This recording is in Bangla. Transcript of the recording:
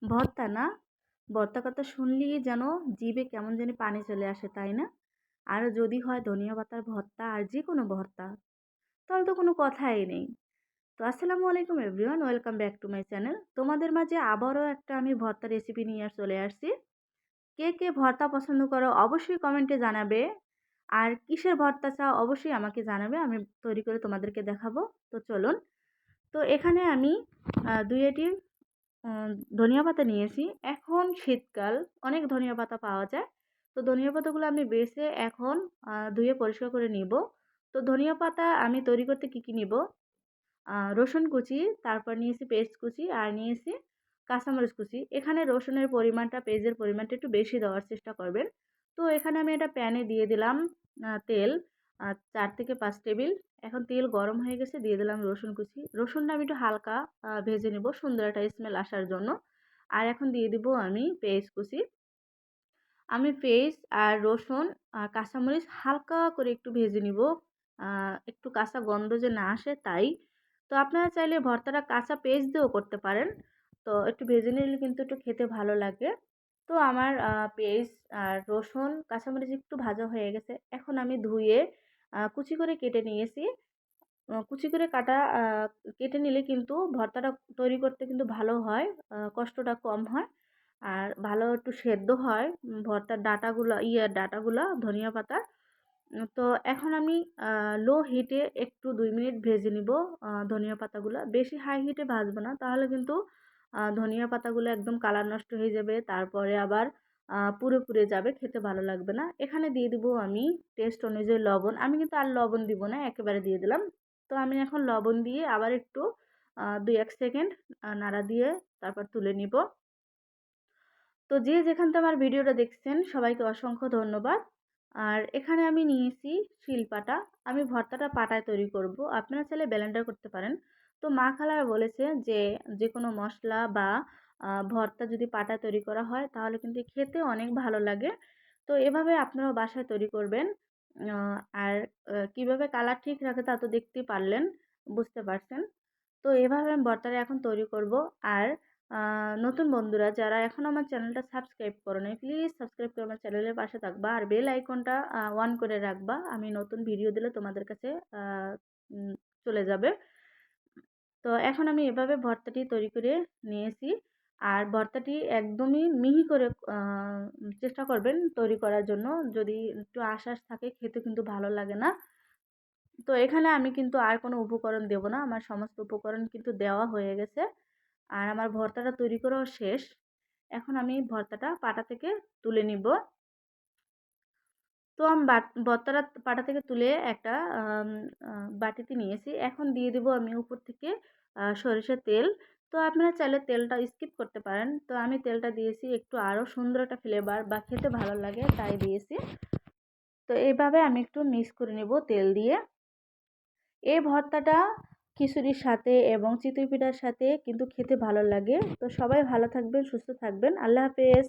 ভর্তা না, ভর্তা কথা শুনলেই যেন জিভে কেমন জানি পানি চলে আসে, তাই না? আর যদি হয় ধনিয়া পাতার ভর্তা আর যে কোনো ভর্তা, তাহলে তো কোনো কথাই নেই। তো আসসালামু আলাইকুম everyone, welcome back to my channel. তোমাদের মাঝে আবারও একটা আমি ভর্তা রেসিপি নিয়ে চলে আসছি। কে কে ভর্তা পছন্দ করো অবশ্যই কমেন্টে জানাবে। আর কিসের ভর্তা চাও অবশ্যই আমাকে জানাবে, আমি তৈরি করে তোমাদেরকে দেখাবো। তো চলুন। তো এখানে আমি 2টি উম ধনিয়া পাতা নিয়েছি। এখন শীতকাল, অনেক ধনিয়া পাতা পাওয়া যায়। তো ধনিয়া পাতাগুলো আমি বেছে এখন ধুয়ে পরিষ্কার করে নিব। তো ধনিয়া পাতা আমি তৈরি করতে কি নিব? রসুন কুচি, তারপর নিয়েছি পেঁয়াজ কুচি আর নিয়েছি কাঁচামরিচ কুচি। এখানে রসুনের পরিমাণটা, পেঁয়াজের পরিমাণটা একটু বেশি দেওয়ার চেষ্টা করবেন। তো এখানে আমি একটা প্যানে দিয়ে দিলাম তেল ৪ থেকে ৫ টেবিল। এখন তেল গরম হয়ে গেছে, দিয়ে দিলাম রসুন কুচি। রসুনটা আমি একটু হালকা ভেজে নেব সুন্দর একটা স্মেল আসার জন্য। আর এখন দিয়ে দিব আমি পেঁয়াজ কুচি। আমি পেঁয়াজ আর রসুন আর কাঁচামরিচ হালকা করে একটু ভেজে নিব, একটু কাঁচা গন্ধ যে না আসে তাই। তো আপনারা চাইলে ভর্তাটা কাঁচা পেঁয়াজ দিয়েও করতে পারেন। তো একটু ভেজে নিলে কিন্তু একটু খেতে ভালো লাগে। তো আমার পেঁয়াজ আর রসুন কাঁচামরিচ একটু ভাজা হয়ে গেছে। এখন আমি ধুয়ে কুচি করে কেটে নিয়েছি। কুচি করে কেটে নিলে কিন্তু ভর্তাটা তৈরি করতে কিন্তু ভালো হয়, কষ্টটা কম হয়। আর ভালো একটু সেদ্ধ হয় ভর্তার ডাঁটাগুলা ধনিয়া পাতার। তো এখন আমি লো হিটে একটু ২ মিনিট ভেজে নিব ধনিয়া পাতাগুলা। বেশি হাই হিটে ভাজবো না, তাহলে কিন্তু ধনিয়া পাতাগুলো একদম কালার নষ্ট হয়ে যাবে। তারপরে আবার পুড়ে যাবে, খেতে ভালো লাগবে না। এখানে দিয়ে দিব আমি টেস্ট অনুযায়ী লবণ। আমি কিন্তু আর লবণ দিব না, একেবারে দিয়ে দিলাম। তো আমি এখন লবণ দিয়ে আবার একটু ২-১ সেকেন্ড নাড়া দিয়ে তারপর তুলে নিব। তো যে যেখান থেকে আমার ভিডিওটা দেখছেন সবাইকে অসংখ্য ধন্যবাদ। আর এখানে আমি নিয়েছি শিলপাটা। আমি ভর্তাটা পাটায় তৈরি করব, আপনারা চাইলে ব্লেন্ডার করতে পারেন। তো মা খালারা বলেছে যে যে কোনো মশলা বা ভর্তা যদি পাটায় তৈরি করা হয় তাহলে কিন্তু খেতে অনেক ভালো লাগে। তো এভাবে আপনারাও বাসায় তৈরি করবেন। আর কিভাবে কালার ঠিক রাখে তা তো দেখতেই পারলেন, বুঝতে পারছেন। তো এভাবে আমি ভর্তাটা এখন তৈরি করব। আর নতুন বন্ধুরা যারা এখনও আমার চ্যানেলটা সাবস্ক্রাইব করো নাই, প্লিজ সাবস্ক্রাইব করে আমার চ্যানেলের পাশে থাকবা আর বেল আইকনটা অন করে রাখবা। আমি নতুন ভিডিও দিলে তোমাদের কাছে উম, চলে যাবে। তো এখন আমি এভাবে ভর্তাটি তৈরি করে নিয়েছি। আর ভর্তাটি একদমই মিহি করে চেষ্টা করবেন তৈরি করার জন্য। যদি একটু আঁশ থাকে খেতে কিন্তু ভালো লাগে না। তো এখানে আমি কিন্তু আর কোনো উপকরণ দেব না, আমার সমস্ত উপকরণ কিন্তু দেওয়া হয়ে গেছে। আর আমার ভর্তাটা তৈরি করাও শেষ। এখন আমি ভর্তাটা পাটা থেকে তুলে নিব। তো আমি ভর্তাটা পাটা থেকে তুলে একটা বাটিতে নিয়েছি। এখন দিয়ে দিব আমি উপর থেকে সরিষার তেল। তো আপনারা চাইলে তেলটা স্কিপ করতে পারেন। তো আমি তেলটা দিয়েছি একটু আরও সুন্দর একটা ফ্লেভার বা খেতে ভালো লাগে তাই দিয়েছি। তো এইভাবে আমি একটু মিক্স করে নেব তেল দিয়ে। এই ভর্তাটা খিচুড়ির সাথে এবং চিতই পিঠার সাথে কিন্তু খেতে ভালো লাগে। তো সবাই ভালো থাকবেন, সুস্থ থাকবেন। আল্লাহ হাফেজ।